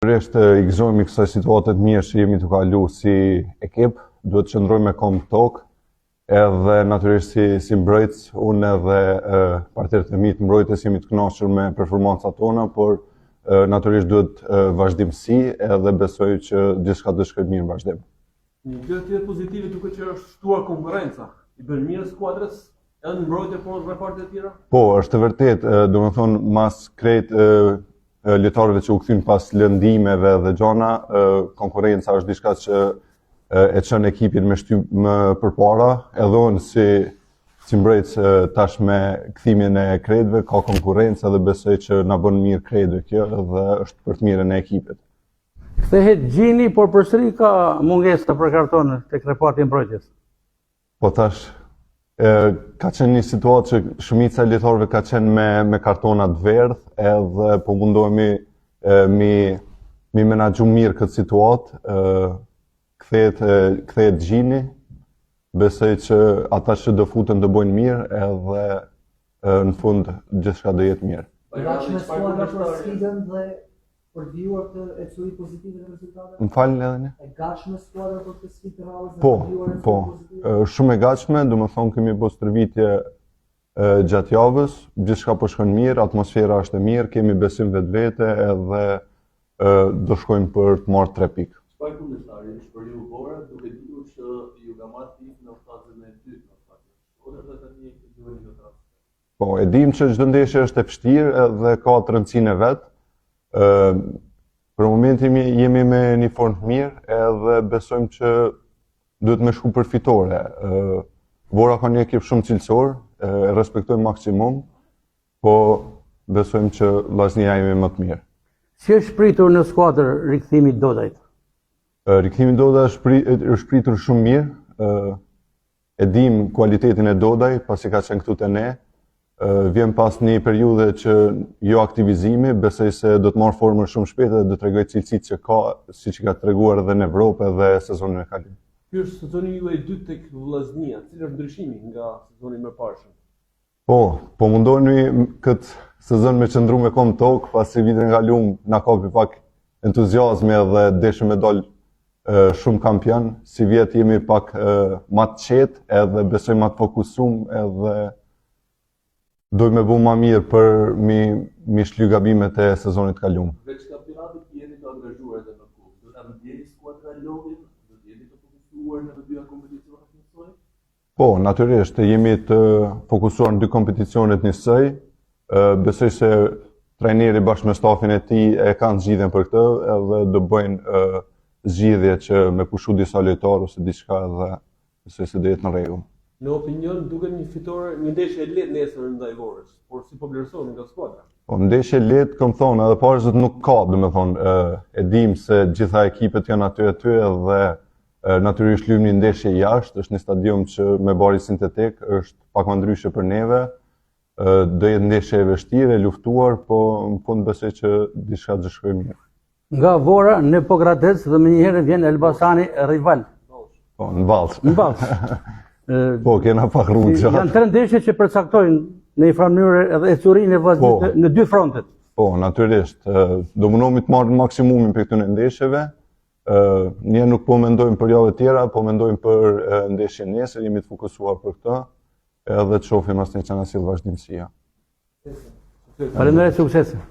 Natyrisht I gëzojmë kësaj situate të mirë që jemi të kalu si ekip, duhet të qëndrojmë me këmbë tokë, edhe natyrisht si mbrojtës, unë edhe partnerët e mi të mbrojtës jemi të kënaqur me performancat tona, por natyrisht duhet vazhdimsi edhe besoj që gjithçka do shkojë mirë në vazhdim. Një gjë tjetër pozitive duke që është shtuar konkurrenca. I bën mirë skuadrës edhe në mbrojtje po në partet e tjera? Po, është të vërtet, domethënë mas krejt lojtarëve që u kthyn pas lëndimeve dhe gjona, konkurrenca është diçka që e çon ekipin me shtyp më përpara, edhe unë si mbrojtës tash me kthimin e kreditëve ka konkurrencë dhe besoj që na bën mirë kreditëve kjo dhe është për të mirën e ekipit. Kthehet Gjini, por përsëri ka mungesë për karton tek reparti i mbrojtjes. Po tash ka qenë një situatë që shumica e lojtarëve ka qenë me kartona të verdh, edhe po mundohemi mi menaxhu mirë këtë situatë. Kthehet Gjini, besoj që ata që do futen do bëjnë mirë edhe në fund gjithçka do jetë mirë. Gatshme skuadra për sfidën dhe për vijuar të ecuri pozitive në rezultate? Më falni edhe një? E gatshme skuadra për të sfidë të rrallës dhe Po, për vijuar po. Shumë e gatshme, domethënë kemi bërë stërvitje gjatë javës, gjithçka po shkon mirë, atmosfera është e mirë, kemi besim vetvete edhe do shkojmë për të marrë 3 pikë. Çfarë komentari është për ju Bora, duke ditur që ju ka marrë pikë në fazën e dytë në fakt. Ose do të tani duheni në trasë. Po, e dim që çdo ndeshje është e vështirë dhe ka të rëndësinë e vet. Për momentin jemi me një formë të mirë edhe besojmë që duhet me shku për fitore. Bora ka një ekip shumë cilësor, e respektojmë maksimum, po besojmë që vllaznia jemi më të mirë. Si është pritur në skuadër rikthimi i Dodajt? Rikthimi i Dodajt është pritur shumë mirë. E dim kualitetin e Dodaj, pasi ka qenë këtu te ne. Vjen pas një periudhe që jo aktivizimi, besoj se do të marrë formën shumë shpejt dhe do të tregoj cilësitë që ka, siç ka treguar edhe në Evropë dhe sezonin e kaluar. Ky është sezoni juaj i dytë tek vllaznia. Cili është ndryshimi nga sezoni më parë? Po mundohemi këtë sezon me qëndru me këmbë tokë, pasi vitin e kaluar na kapi pak entuziazmi dhe deshëm me dal shumë kampion. Si vjet jemi pak më të qetë edhe besoj më të fokusuar edhe dojmë me bu ma mirë për mi shly gabimet e sezonit kaluar. Veç kampionatit jeni të angazhuar edhe në klub. Do ta ndjeni skuadra lodhin, do të jeni të fokusuar në të dyja kompeticionet njësoj? Po, natyrisht jemi të fokusuar në 2 kompeticionet njësoj. Besoj se trajneri bashkë me stafin e tij e kanë zgjidhjen për këtë edhe do bëjnë zgjidhje që me pushu disa lojtarë ose diçka dhe besoj se do jetë në rregull. Në opinion duket një ndeshje e lehtë nesër ndaj Vorës, por si po vlerësohet nga skuadra? Po ndeshje lehtë, kam thonë, edhe pavarësisht nuk ka, domethënë, e dim se gjitha ekipet janë aty dhe natyrisht luajmë një ndeshje jashtë, është një stadium që me bari sintetik është pak më ndryshe për neve. Do jetë ndeshje e vështirë, e luftuar, po në fund besoj që diçka do shkojë mirë. Nga Vora në Pogradec dhe menjëherë vjen Elbasani rival. Po, në Ballsh. Në Ballsh. Po, kena pak rrugë gjatë. Janë 3 ndeshje që përcaktojnë në një farë mënyrë edhe ecurinë e vllaznisë në 2 frontet. Po, natyrisht. Do mundohemi të marrim maksimumin për këtyre ndeshjeve. Ne nuk po mendojmë për javë të tjera, po mendojmë për ndeshjen nesër, jemi të fokusuar për këtë, edhe të shohim asnjë që na sill vazhdimësia. Faleminderit, suksese.